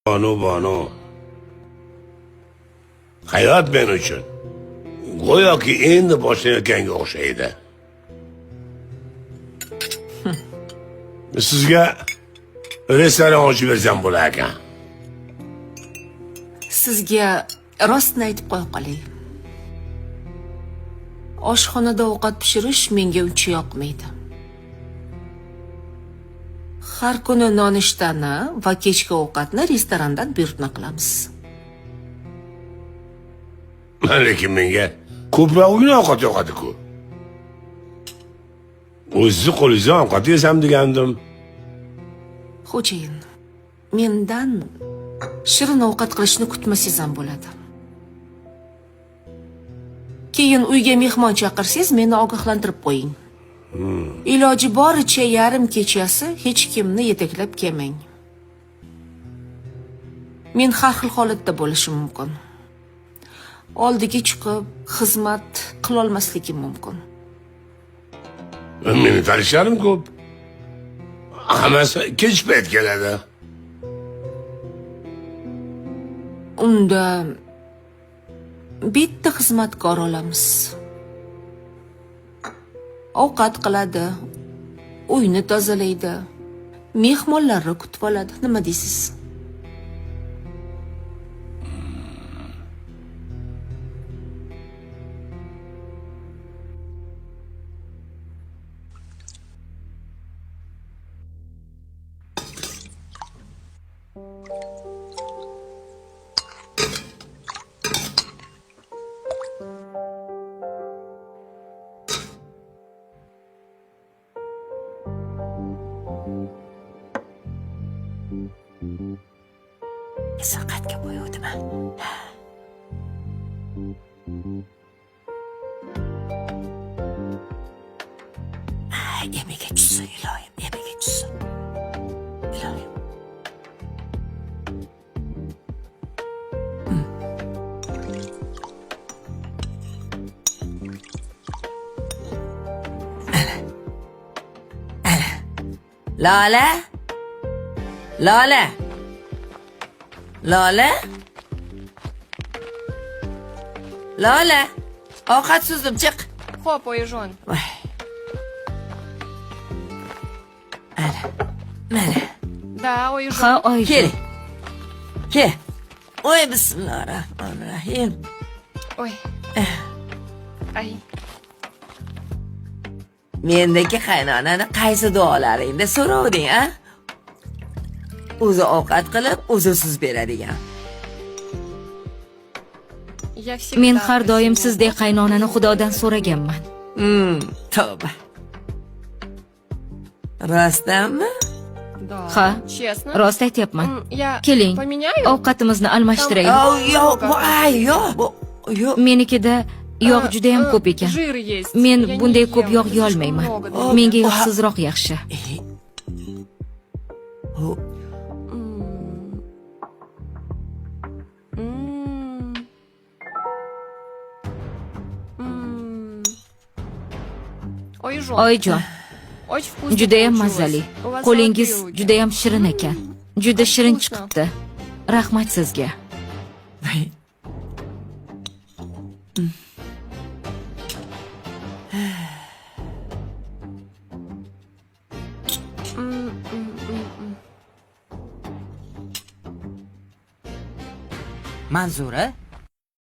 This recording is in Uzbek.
Banu. Hayot men uchun go'yoki endi boshlanayotganga o'xshaydi. Sizga restoran ochib bersam bo'lar ekan. Sizga rostni aytib qo'ya qolay. Oshxonada ovqat pishirish menga uncha yoqmaydi. Har kuni nonushtani va kechki ovqatni restorandan buyurtma qilamiz. Lekin menga ko'proq uyni ovqat yoqadi-ku. O'zingizni qo'lingizdan ovqat yesam degandim. Xo'jayin, mendan shirin ovqat qilishni kutmasangiz ham bo'ladi. Keyin uyga mehmon chaqirsangiz meni ogohlantirib qo'ying. Iloji boricha yarim kechasi hech kimni yetaklab kelmang. Men har xil holatda bo'lishim mumkin. Oldiga chiqib xizmat qila olmasligim mumkin. Meni tanishlarim ko'p. Hammasi kech payt keladi. Unda bitta xizmatkor olamiz. Ovqat qiladi, uyni tozalaydi, mehmonlarni kutib oladi. Nima deysiz? Saqatga qo'yuvdim. Emiga tushsin, iloyim, emiga tushsin. Iloyim. Lola? Lola, ovqat suzdim, chiq. Xo'p, oyijon. Mana. Da, oyijon. Ha, oyijon. Kel. Oy, bismillahirrahmanirrahim. Oy. Ay. Mendagi qaynonani qaysi duolaringda so'rovding, a? O'zi ovqat qilib, o'zi suz beradigan. Men har doim sizdek qaynonani Xudodan so'raganman. Tavba. Rostdanmi? Ha, Честно? rost aytyapman. Я Keling, поменяю? ovqatimizni almashtiraylik. Yo'q. Menikida yog' juda ham ko'p ekan. Жир есть. Men Я не bunday ем, ko'p yog' слишком yeyolmayman. много, да. Menga yog'sizroq yaxshi. Oyijon. Oyijon, Очень вкусно juda ham получилось. mazali. У вас Qo'lingiz золотые руки. juda ham shirin ekan. Juda shirin Вкусно. chiqibdi. Rahmat sizga. Manzura,